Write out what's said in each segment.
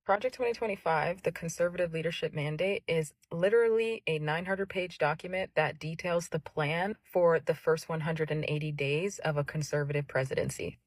Project 2025, the Conservative Leadership Mandate, is literally a 900-page document that details the plan for the first 180 days of a conservative presidency.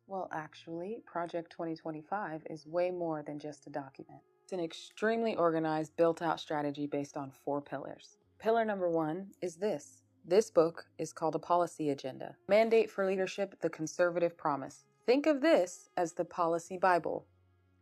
Well, actually, Project 2025 is way more than just a document. It's an extremely organized, built-out strategy based on 4 pillars. Pillar number 1 is this. This book is called A Policy Agenda. Mandate for Leadership, the Conservative Promise. Think of this as the policy Bible.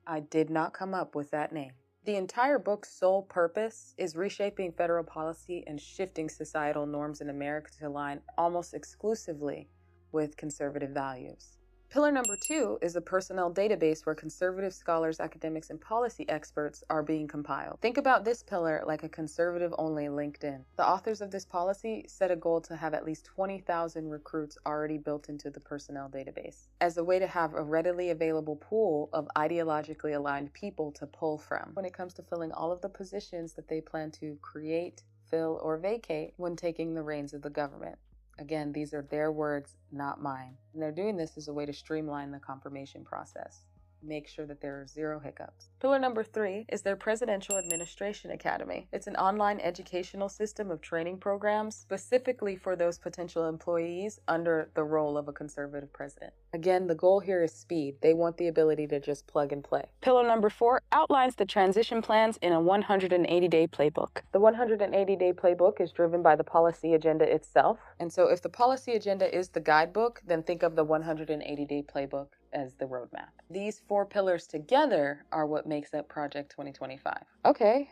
I did not come up with that name. The entire book's sole purpose is reshaping federal policy and shifting societal norms in America to align almost exclusively with conservative values. Pillar number 2 is a personnel database where conservative scholars, academics, and policy experts are being compiled. Think about this pillar like a conservative-only LinkedIn. The authors of this policy set a goal to have at least 20,000 recruits already built into the personnel database as a way to have a readily available pool of ideologically aligned people to pull from when it comes to filling all of the positions that they plan to create, fill, or vacate when taking the reins of the government. Again, these are their words, not mine. And they're doing this as a way to streamline the confirmation process. Make sure that there are 0 hiccups. Pillar number 3 is their Presidential Administration Academy. It's an online educational system of training programs specifically for those potential employees under the role of a conservative president. Again, the goal here is speed. They want the ability to just plug and play. Pillar number 4 outlines the transition plans in a 180-day playbook. The 180-day playbook is driven by the policy agenda itself. And so if the policy agenda is the guidebook, then think of the 180-day playbook as the roadmap. These 4 pillars together are what makes up Project 2025. Okay,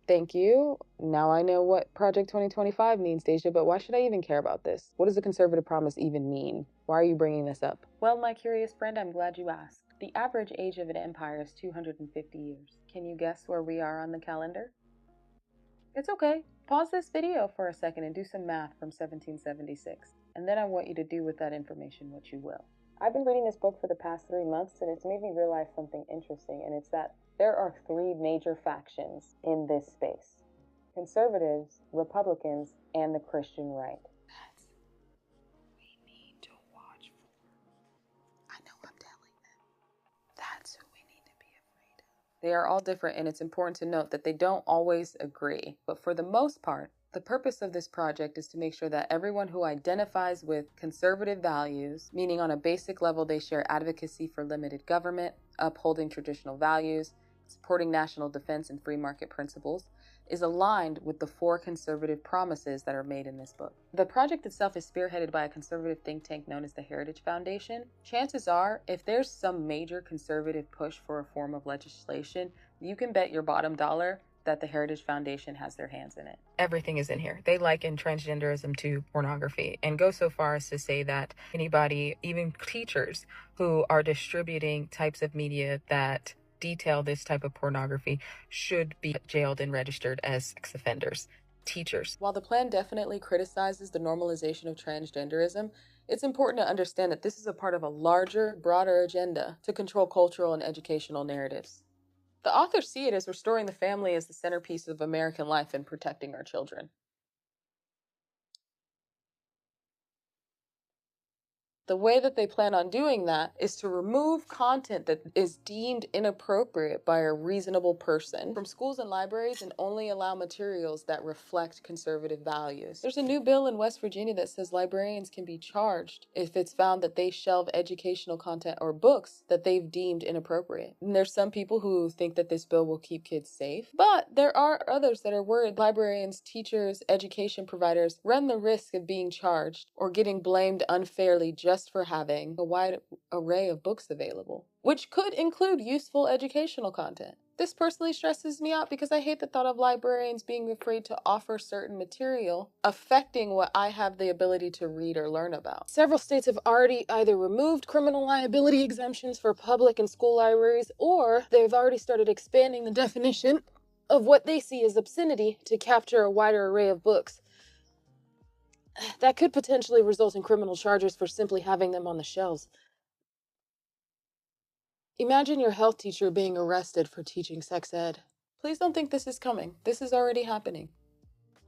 thank you. Now I know what Project 2025 means, Deja, but why should I even care about this? What does a conservative promise even mean? Why are you bringing this up? Well, my curious friend, I'm glad you asked. The average age of an empire is 250 years. Can you guess where we are on the calendar? It's okay. Pause this video for a second and do some math from 1776. And then I want you to do with that information what you will. I've been reading this book for the past 3 months, and it's made me realize something interesting, and it's that there are 3 major factions in this space: conservatives, Republicans, and the Christian right. That's what we need to watch for. I know I'm telling them. That's who we need to be afraid of. They are all different, and it's important to note that they don't always agree, but for the most part, the purpose of this project is to make sure that everyone who identifies with conservative values, meaning on a basic level they share advocacy for limited government, upholding traditional values, supporting national defense and free market principles, is aligned with the 4 conservative promises that are made in this book. The project itself is spearheaded by a conservative think tank known as the Heritage Foundation. Chances are, if there's some major conservative push for a form of legislation, you can bet your bottom dollar that the Heritage Foundation has their hands in it. Everything is in here. They liken transgenderism to pornography and go so far as to say that anybody, even teachers who are distributing types of media that detail this type of pornography, should be jailed and registered as sex offenders. Teachers. While the plan definitely criticizes the normalization of transgenderism, it's important to understand that this is a part of a larger, broader agenda to control cultural and educational narratives. The authors see it as restoring the family as the centerpiece of American life and protecting our children. The way that they plan on doing that is to remove content that is deemed inappropriate by a reasonable person from schools and libraries and only allow materials that reflect conservative values. There's a new bill in West Virginia that says librarians can be charged if it's found that they shelve educational content or books that they've deemed inappropriate. And there's some people who think that this bill will keep kids safe, but there are others that are worried librarians, teachers, education providers run the risk of being charged or getting blamed unfairly just for having a wide array of books available, which could include useful educational content. This personally stresses me out because I hate the thought of librarians being afraid to offer certain material affecting what I have the ability to read or learn about. Several states have already either removed criminal liability exemptions for public and school libraries, or they've already started expanding the definition of what they see as obscenity to capture a wider array of books. That could potentially result in criminal charges for simply having them on the shelves. Imagine your health teacher being arrested for teaching sex ed. Please don't think this is coming. This is already happening.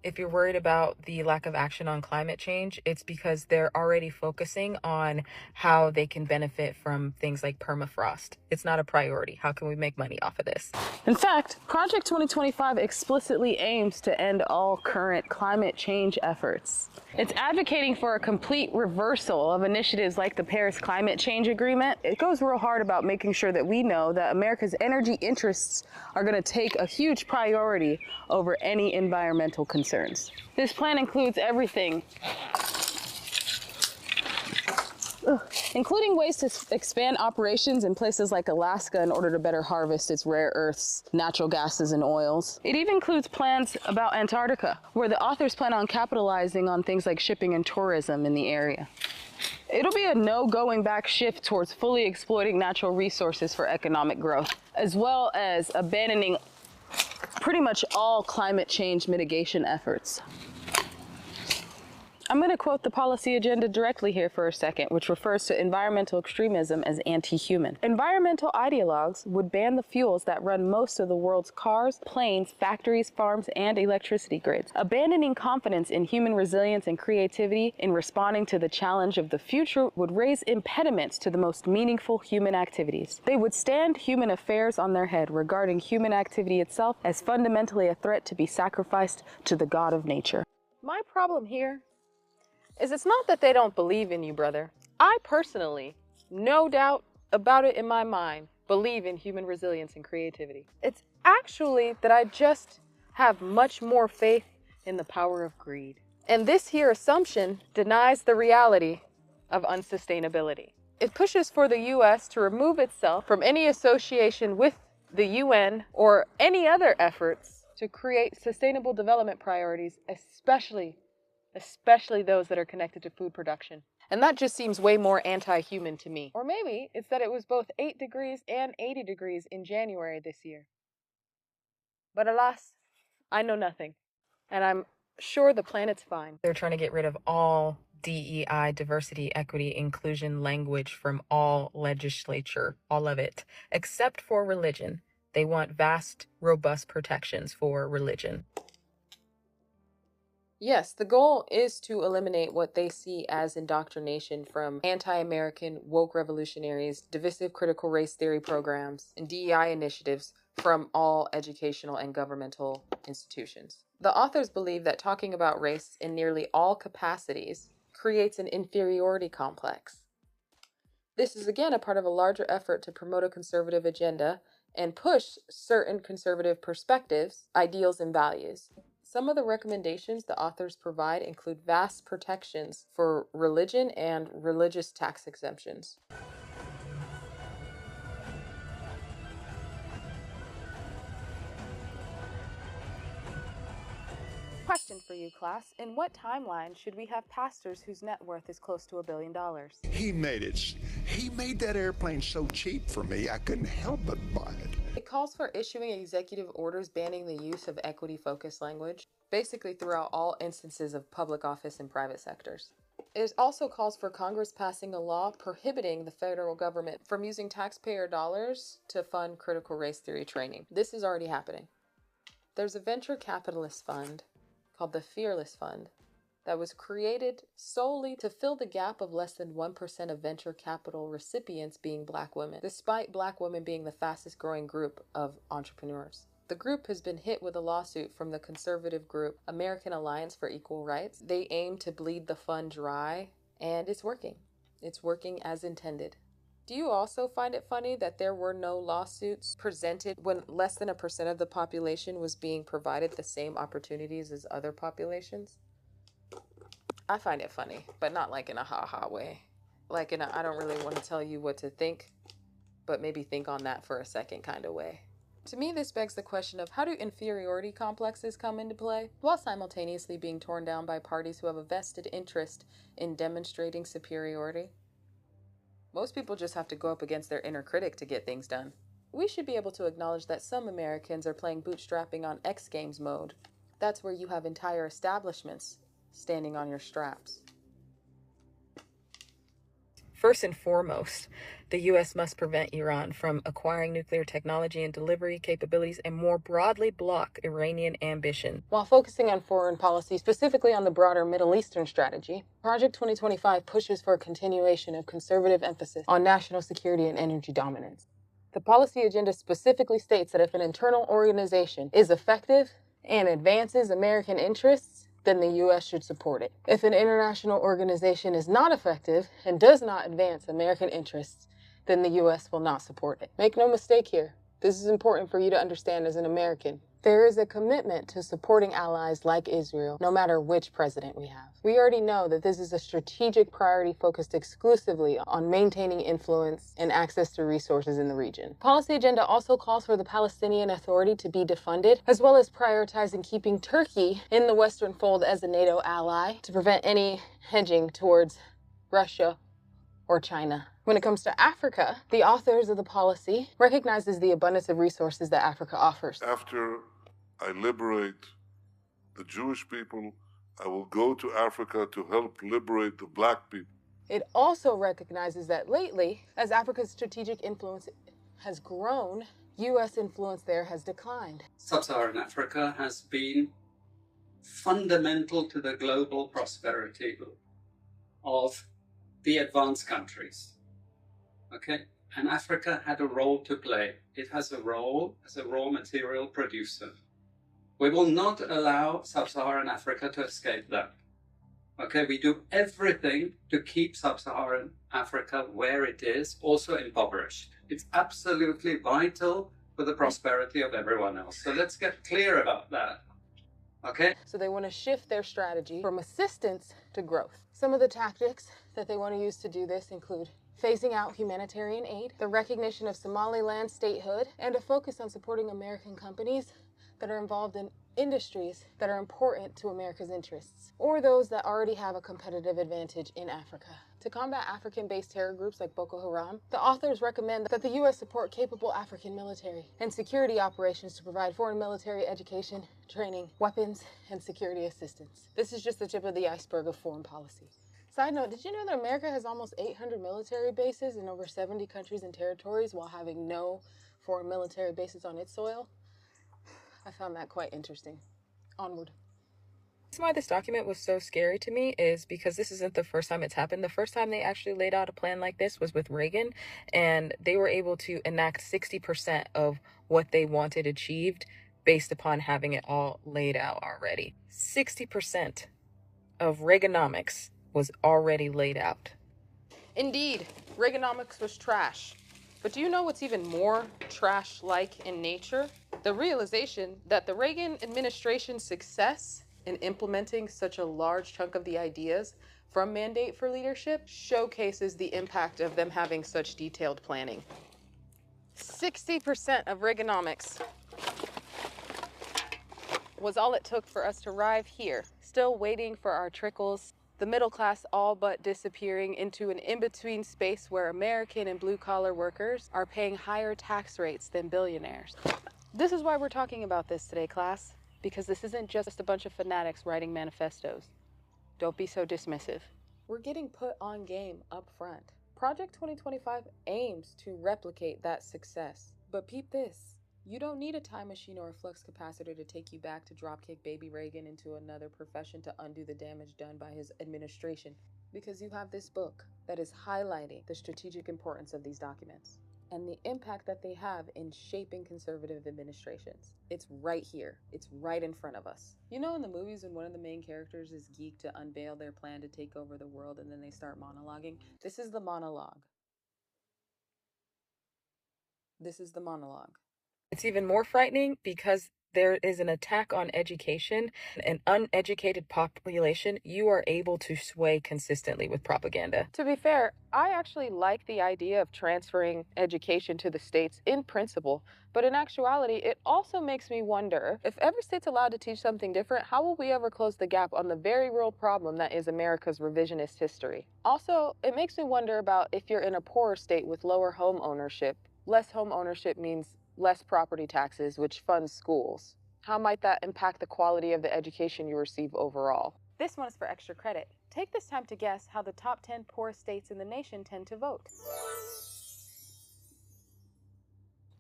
If you're worried about the lack of action on climate change, it's because they're already focusing on how they can benefit from things like permafrost. It's not a priority. How can we make money off of this? In fact, Project 2025 explicitly aims to end all current climate change efforts. It's advocating for a complete reversal of initiatives like the Paris Climate Change Agreement. It goes real hard about making sure that we know that America's energy interests are going to take a huge priority over any environmental concerns. This plan includes everything, including ways to expand operations in places like Alaska in order to better harvest its rare earths, natural gases, and oils. It even includes plans about Antarctica, where the authors plan on capitalizing on things like shipping and tourism in the area. It'll be a no going back shift towards fully exploiting natural resources for economic growth, as well as abandoning pretty much all climate change mitigation efforts. I'm going to quote the policy agenda directly here for a second, which refers to environmental extremism as anti-human. Environmental ideologues would ban the fuels that run most of the world's cars, planes, factories, farms, and electricity grids, abandoning confidence in human resilience and creativity in responding to the challenge of the future would raise impediments to the most meaningful human activities. They would stand human affairs on their head, regarding human activity itself as fundamentally a threat to be sacrificed to the God of nature. My problem here is it's not that they don't believe in you, brother. I personally, no doubt about it in my mind, believe in human resilience and creativity. It's actually that I just have much more faith in the power of greed. And this here assumption denies the reality of unsustainability. It pushes for the U.S. to remove itself from any association with the UN or any other efforts to create sustainable development priorities, especially those that are connected to food production. And that just seems way more anti-human to me. Or maybe it's that it was both 8 degrees and 80 degrees in January this year. But alas, I know nothing. And I'm sure the planet's fine. They're trying to get rid of all DEI, diversity, equity, inclusion language from all legislature, all of it, except for religion. They want vast, robust protections for religion. Yes, the goal is to eliminate what they see as indoctrination from anti-American woke revolutionaries, divisive critical race theory programs, and DEI initiatives from all educational and governmental institutions. The authors believe that talking about race in nearly all capacities creates an inferiority complex. This is again a part of a larger effort to promote a conservative agenda and push certain conservative perspectives, ideals, and values. Some of the recommendations the authors provide include vast protections for religion and religious tax exemptions. Question for you, class. In what timeline should we have pastors whose net worth is close to $1 billion? He made that airplane so cheap for me, I couldn't help but buy it. It calls for issuing executive orders banning the use of equity-focused language, basically throughout all instances of public office and private sectors. It also calls for Congress passing a law prohibiting the federal government from using taxpayer dollars to fund critical race theory training. This is already happening. There's a venture capitalist fund called the Fearless Fund that was created solely to fill the gap of less than 1% of venture capital recipients being Black women, despite Black women being the fastest growing group of entrepreneurs. The group has been hit with a lawsuit from the conservative group American Alliance for Equal Rights. They aim to bleed the fund dry, and it's working. It's working as intended. Do you also find it funny that there were no lawsuits presented when less than 1% of the population was being provided the same opportunities as other populations? I find it funny, but not like in a ha-ha way. Like in a I don't really want to tell you what to think, but maybe think on that for a second kind of way. To me, this begs the question of how do inferiority complexes come into play, while simultaneously being torn down by parties who have a vested interest in demonstrating superiority? Most people just have to go up against their inner critic to get things done. We should be able to acknowledge that some Americans are playing bootstrapping on X Games mode. That's where you have entire establishments standing on your straps. First and foremost, the U.S. must prevent Iran from acquiring nuclear technology and delivery capabilities and more broadly block Iranian ambition. While focusing on foreign policy, specifically on the broader Middle Eastern strategy, Project 2025 pushes for a continuation of conservative emphasis on national security and energy dominance. The policy agenda specifically states that if an internal organization is effective and advances American interests, then the U.S. should support it. If an international organization is not effective and does not advance American interests, then the U.S. will not support it. Make no mistake here. This is important for you to understand as an American. There is a commitment to supporting allies like Israel, no matter which president we have. We already know that this is a strategic priority focused exclusively on maintaining influence and access to resources in the region. Policy agenda also calls for the Palestinian Authority to be defunded, as well as prioritizing keeping Turkey in the Western fold as a NATO ally to prevent any hedging towards Russia or China. When it comes to Africa, the authors of the policy recognizes the abundance of resources that Africa offers. After I liberate the Jewish people, I will go to Africa to help liberate the black people. It also recognizes that lately, as Africa's strategic influence has grown, U.S. influence there has declined. Sub-Saharan Africa has been fundamental to the global prosperity of the advanced countries. Okay? And Africa had a role to play. It has a role as a raw material producer. We will not allow Sub-Saharan Africa to escape that. Okay, we do everything to keep Sub-Saharan Africa where it is, also impoverished. It's absolutely vital for the prosperity of everyone else. So let's get clear about that. Okay? So they want to shift their strategy from assistance to growth. Some of the tactics that they want to use to do this include phasing out humanitarian aid, the recognition of Somaliland statehood, and a focus on supporting American companies that are involved in industries that are important to America's interests, or those that already have a competitive advantage in Africa. To combat African-based terror groups like Boko Haram, the authors recommend that the U.S. support capable African military and security operations to provide foreign military education, training, weapons, and security assistance. This is just the tip of the iceberg of foreign policy. Side note, did you know that America has almost 800 military bases in over 70 countries and territories while having no foreign military bases on its soil? I found that quite interesting. Onward. The reason why this document was so scary to me is because this isn't the first time it's happened. The first time they actually laid out a plan like this was with Reagan, and they were able to enact 60% of what they wanted achieved based upon having it all laid out already. 60% of Reaganomics was already laid out. Indeed, Reaganomics was trash. But do you know what's even more trash-like in nature? The realization that the Reagan administration's success in implementing such a large chunk of the ideas from Mandate for Leadership showcases the impact of them having such detailed planning. 60% of Reaganomics was all it took for us to arrive here, still waiting for our trickles, the middle class all but disappearing into an in-between space where American and blue-collar workers are paying higher tax rates than billionaires. This is why we're talking about this today, class, because this isn't just a bunch of fanatics writing manifestos. Don't be so dismissive. We're getting put on game up front. Project 2025 aims to replicate that success. But peep this. You don't need a time machine or a flux capacitor to take you back to dropkick baby Reagan into another profession to undo the damage done by his administration, because you have this book that is highlighting the strategic importance of these documents and the impact that they have in shaping conservative administrations. It's right here. It's right in front of us. You know in the movies when one of the main characters is geeked to unveil their plan to take over the world and then they start monologuing? This is the monologue. This is the monologue. It's even more frightening because there is an attack on education. An uneducated population, you are able to sway consistently with propaganda. To be fair, I actually like the idea of transferring education to the states in principle, but in actuality, it also makes me wonder, if every state's allowed to teach something different, how will we ever close the gap on the very real problem that is America's revisionist history? Also, it makes me wonder about if you're in a poorer state with lower home ownership. Less home ownership means less property taxes, which funds schools. How might that impact the quality of the education you receive overall? This one is for extra credit. Take this time to guess how the top 10 poorest states in the nation tend to vote.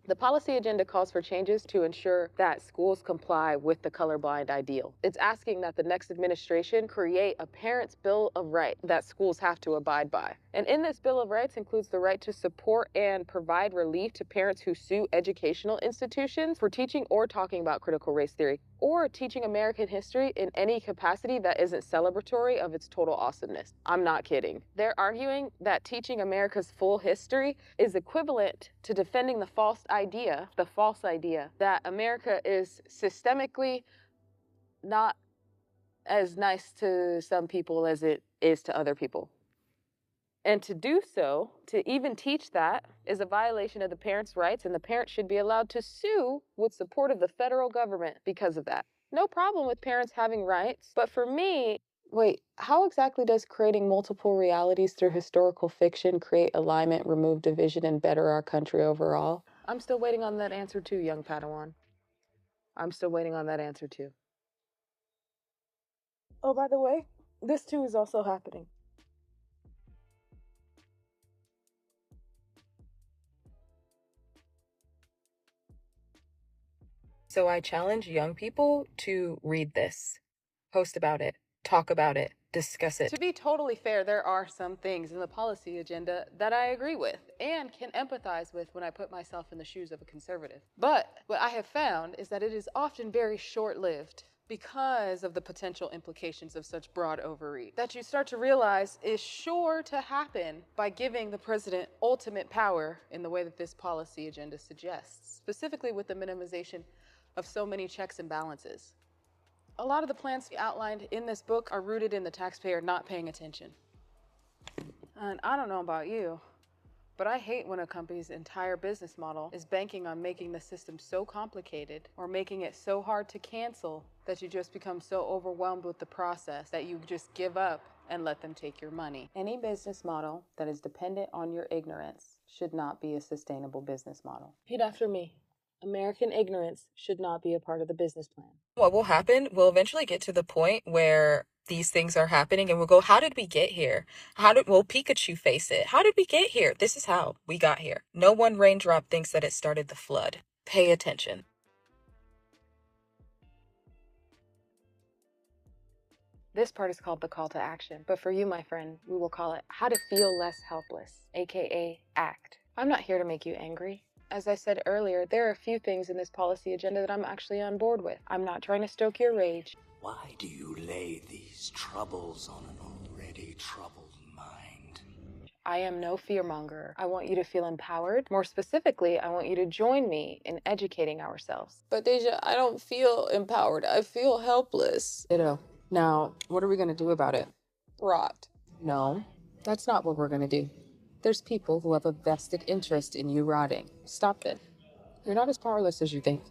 The policy agenda calls for changes to ensure that schools comply with the colorblind ideal. It's asking that the next administration create a parent's Bill of Rights that schools have to abide by. And in this Bill of Rights includes the right to support and provide relief to parents who sue educational institutions for teaching or talking about critical race theory, or teaching American history in any capacity that isn't celebratory of its total awesomeness. I'm not kidding. They're arguing that teaching America's full history is equivalent to defending the false idea that America is systemically not as nice to some people as it is to other people. And to do so, to even teach that, is a violation of the parents' rights, and the parents should be allowed to sue with support of the federal government because of that. No problem with parents having rights, but for me, wait, how exactly does creating multiple realities through historical fiction create alignment, remove division, and better our country overall? I'm still waiting on that answer too, young Padawan. I'm still waiting on that answer too. Oh, by the way, this too is also happening. So I challenge young people to read this, post about it, talk about it, discuss it. To be totally fair, there are some things in the policy agenda that I agree with and can empathize with when I put myself in the shoes of a conservative. But what I have found is that it is often very short-lived because of the potential implications of such broad overreach that you start to realize is sure to happen by giving the president ultimate power in the way that this policy agenda suggests, specifically with the minimization of so many checks and balances. A lot of the plans outlined in this book are rooted in the taxpayer not paying attention. And I don't know about you, but I hate when a company's entire business model is banking on making the system so complicated or making it so hard to cancel that you just become so overwhelmed with the process that you just give up and let them take your money. Any business model that is dependent on your ignorance should not be a sustainable business model. Repeat after me. American ignorance should not be a part of the business plan. What will happen, we'll eventually get to the point where these things are happening and we'll go, how did we get here? Will Pikachu face it? How did we get here? This is how we got here. No one raindrop thinks that it started the flood. Pay attention. This part is called the call to action, but for you, my friend, we will call it how to feel less helpless, aka ACT. I'm not here to make you angry. As I said earlier, there are a few things in this policy agenda that I'm actually on board with. I'm not trying to stoke your rage. Why do you lay these troubles on an already troubled mind? I am no fearmonger. I want you to feel empowered. More specifically, I want you to join me in educating ourselves. But Deja, I don't feel empowered. I feel helpless. Ditto. Now, what are we going to do about it? Rot. No, that's not what we're going to do. There's people who have a vested interest in you rotting. Stop it. You're not as powerless as you think.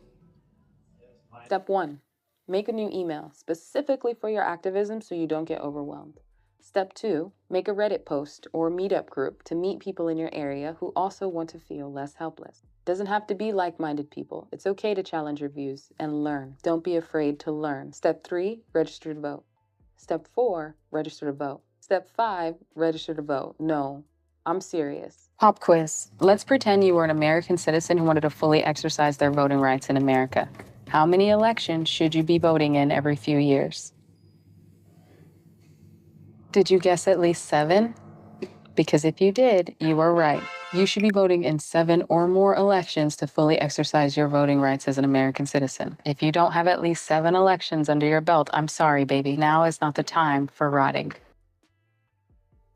Step 1. Make a new email specifically for your activism so you don't get overwhelmed. Step 2. Make a Reddit post or meetup group to meet people in your area who also want to feel less helpless. Doesn't have to be like-minded people. It's okay to challenge your views and learn. Don't be afraid to learn. Step 3. Register to vote. Step 4. Register to vote. Step 5. Register to vote. No. I'm serious. Pop quiz. Let's pretend you were an American citizen who wanted to fully exercise their voting rights in America. How many elections should you be voting in every few years? Did you guess at least 7? Because if you did, you were right. You should be voting in 7 or more elections to fully exercise your voting rights as an American citizen. If you don't have at least 7 elections under your belt, I'm sorry, baby. Now is not the time for rotting.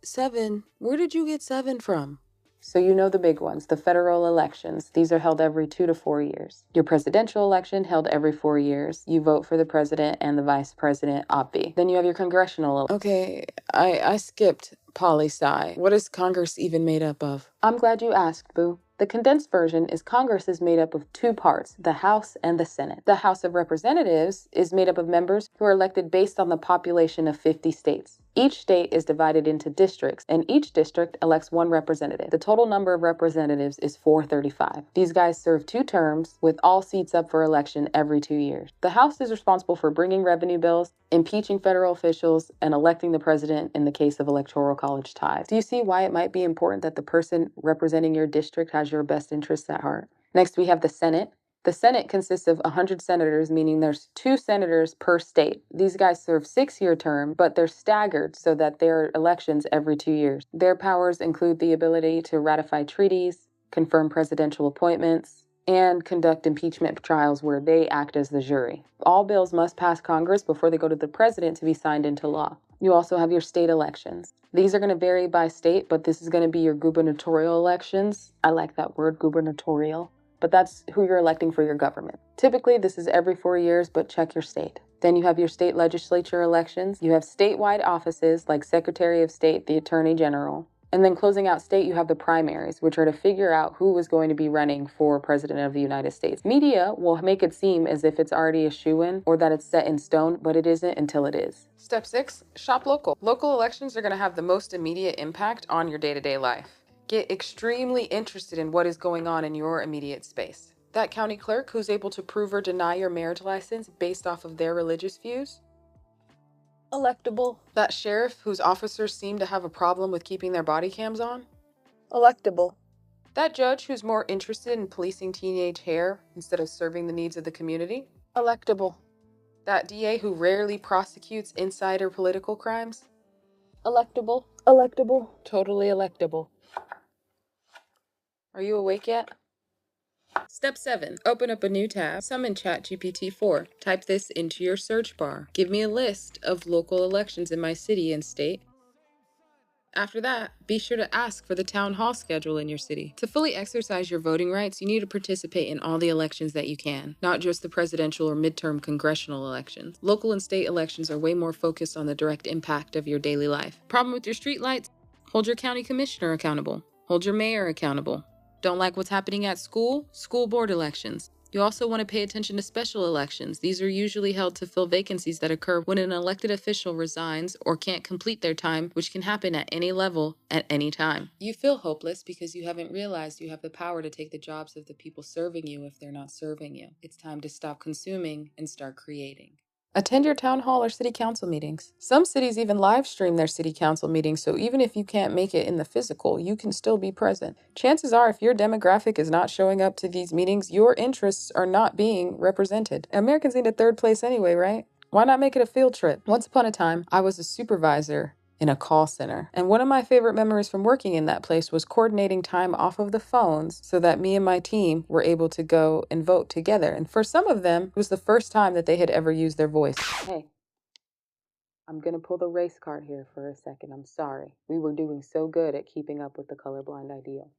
7? Where did you get 7 from? So you know the big ones, the federal elections. These are held every 2 to 4 years. Your presidential election held every 4 years. You vote for the president and the vice president, obvi. Then you have your congressional. Okay, I skipped poli-sci. What is Congress even made up of? I'm glad you asked, boo. The condensed version is Congress is made up of 2 parts, the House and the Senate. The House of Representatives is made up of members who are elected based on the population of 50 states. Each state is divided into districts, and each district elects one representative. The total number of representatives is 435. These guys serve 2 terms, with all seats up for election every 2 years. The House is responsible for bringing revenue bills, impeaching federal officials, and electing the president in the case of electoral college ties. Do you see why it might be important that the person representing your district has your best interests at heart? Next, we have the Senate. The Senate consists of 100 senators, meaning there's 2 senators per state. These guys serve 6-year terms, but they're staggered so that there are elections every 2 years. Their powers include the ability to ratify treaties, confirm presidential appointments, and conduct impeachment trials where they act as the jury. All bills must pass Congress before they go to the president to be signed into law. You also have your state elections. These are going to vary by state, but this is going to be your gubernatorial elections. I like that word, gubernatorial. But that's who you're electing for your government. Typically, this is every 4 years, but check your state. Then you have your state legislature elections. You have statewide offices like Secretary of State, the Attorney General. And then closing out state, you have the primaries, which are to figure out who is going to be running for President of the United States. Media will make it seem as if it's already a shoo-in or that it's set in stone, but it isn't until it is. Step 6, shop local. Local elections are going to have the most immediate impact on your day-to-day life. Get extremely interested in what is going on in your immediate space. That county clerk who's able to prove or deny your marriage license based off of their religious views? Electable. That sheriff whose officers seem to have a problem with keeping their body cams on? Electable. That judge who's more interested in policing teenage hair instead of serving the needs of the community? Electable. That DA who rarely prosecutes insider political crimes? Electable. Electable. Totally electable. Are you awake yet? Step 7. Open up a new tab. Summon ChatGPT-4. Type this into your search bar. Give me a list of local elections in my city and state. After that, be sure to ask for the town hall schedule in your city. To fully exercise your voting rights, you need to participate in all the elections that you can, not just the presidential or midterm congressional elections. Local and state elections are way more focused on the direct impact of your daily life. Problem with your street lights? Hold your county commissioner accountable. Hold your mayor accountable. Don't like what's happening at school? School board elections. You also want to pay attention to special elections. These are usually held to fill vacancies that occur when an elected official resigns or can't complete their time, which can happen at any level, at any time. You feel hopeless because you haven't realized you have the power to take the jobs of the people serving you if they're not serving you. It's time to stop consuming and start creating. Attend your town hall or city council meetings. Some cities even live stream their city council meetings, so even if you can't make it in the physical, you can still be present. Chances are, if your demographic is not showing up to these meetings, your interests are not being represented. Americans need a third place anyway, right? Why not make it a field trip? Once upon a time, I was a supervisor in a call center. And one of my favorite memories from working in that place was coordinating time off of the phones so that me and my team were able to go and vote together. And for some of them, it was the first time that they had ever used their voice. Hey, I'm going to pull the race card here for a second. I'm sorry. We were doing so good at keeping up with the colorblind ideal.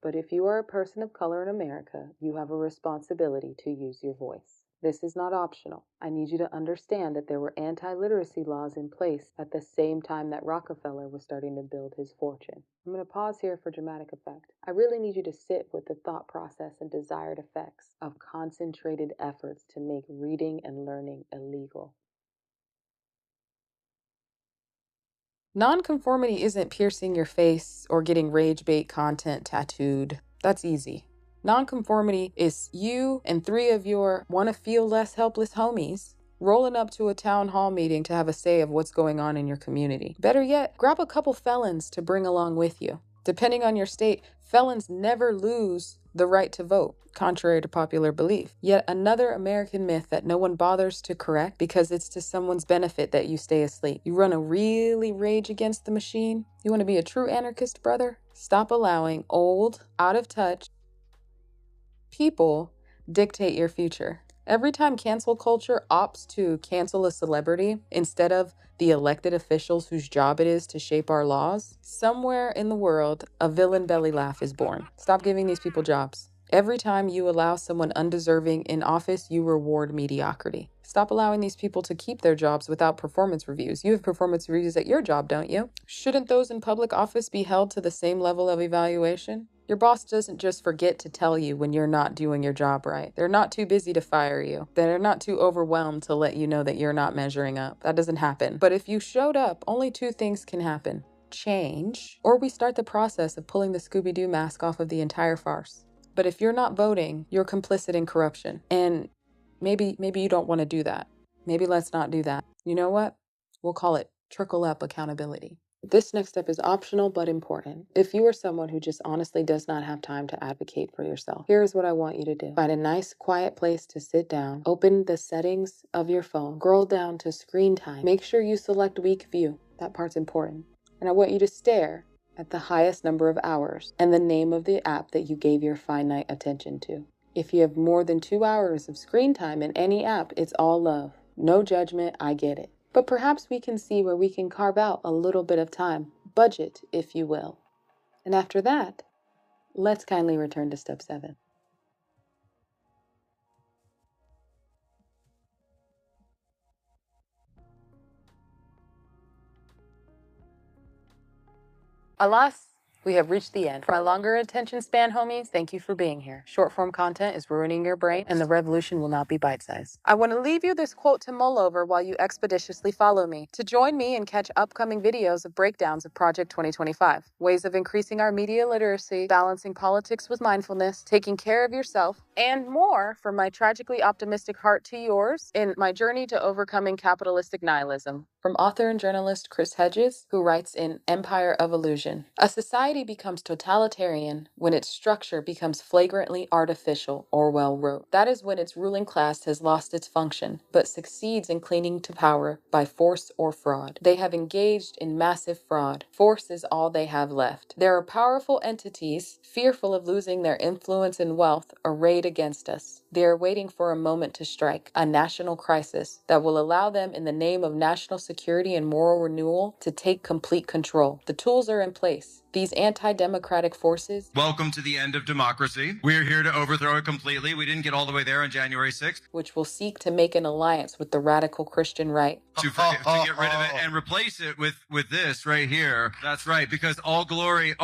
But if you are a person of color in America, you have a responsibility to use your voice. This is not optional. I need you to understand that there were anti-literacy laws in place at the same time that Rockefeller was starting to build his fortune. I'm going to pause here for dramatic effect. I really need you to sit with the thought process and desired effects of concentrated efforts to make reading and learning illegal. Nonconformity isn't piercing your face or getting rage bait content tattooed. That's easy. Nonconformity is you and 3 of your wanna-feel less helpless homies rolling up to a town hall meeting to have a say of what's going on in your community. Better yet, grab a couple felons to bring along with you. Depending on your state, felons never lose the right to vote, contrary to popular belief. Yet another American myth that no one bothers to correct because it's to someone's benefit that you stay asleep. You want to really rage against the machine? You want to be a true anarchist, brother? Stop allowing old, out of touch people dictate your future. Every time cancel culture opts to cancel a celebrity instead of the elected officials whose job it is to shape our laws, somewhere in the world, a villain belly laugh is born. Stop giving these people jobs. Every time you allow someone undeserving in office, you reward mediocrity. Stop allowing these people to keep their jobs without performance reviews. You have performance reviews at your job, don't you? Shouldn't those in public office be held to the same level of evaluation? Your boss doesn't just forget to tell you when you're not doing your job right. They're not too busy to fire you. They're not too overwhelmed to let you know that you're not measuring up. That doesn't happen. But if you showed up, only two things can happen: change, or we start the process of pulling the Scooby-Doo mask off of the entire farce. But if you're not voting, you're complicit in corruption. And maybe you don't want to do that. Maybe let's not do that. You know what? We'll call it trickle-up accountability. This next step is optional but important. If you are someone who just honestly does not have time to advocate for yourself, here's what I want you to do. Find a nice, quiet place to sit down. Open the settings of your phone. Scroll down to screen time. Make sure you select week view. That part's important. And I want you to stare at the highest number of hours and the name of the app that you gave your finite attention to. If you have more than 2 hours of screen time in any app, it's all love. No judgment, I get it. But perhaps we can see where we can carve out a little bit of time, budget, if you will. And after that, let's kindly return to step 7. Alas, we have reached the end. For my longer attention span, homies, thank you for being here. Short form content is ruining your brain, and the revolution will not be bite-sized. I want to leave you this quote to mull over while you expeditiously follow me. To join me and catch upcoming videos of breakdowns of Project 2025, ways of increasing our media literacy, balancing politics with mindfulness, taking care of yourself, and more from my tragically optimistic heart to yours in my journey to overcoming capitalistic nihilism. From author and journalist Chris Hedges, who writes in Empire of Illusion. A society becomes totalitarian when its structure becomes flagrantly artificial, Orwell wrote. That is when its ruling class has lost its function, but succeeds in clinging to power by force or fraud. They have engaged in massive fraud. Force is all they have left. There are powerful entities, fearful of losing their influence and wealth, arrayed against us. They are waiting for a moment to strike, a national crisis that will allow them, in the name of national security and moral renewal, to take complete control. The tools are in place. These anti-democratic forces... Welcome to the end of democracy. We're here to overthrow it completely. We didn't get all the way there on January 6th. Which will seek to make an alliance with the radical Christian right. To get rid of it and replace it with this right here. That's right, because all glory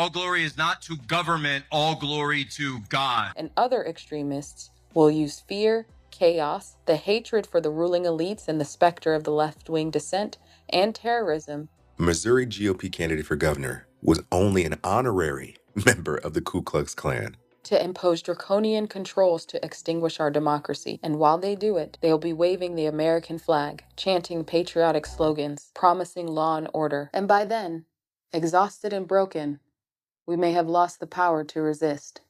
is not to government, all glory to God. And other extremists will use fear, chaos, the hatred for the ruling elites and the specter of the left-wing dissent, and terrorism. Missouri GOP candidate for governor was only an honorary member of the Ku Klux Klan. To impose draconian controls to extinguish our democracy. And while they do it, they'll be waving the American flag, chanting patriotic slogans, promising law and order. And by then, exhausted and broken, we may have lost the power to resist.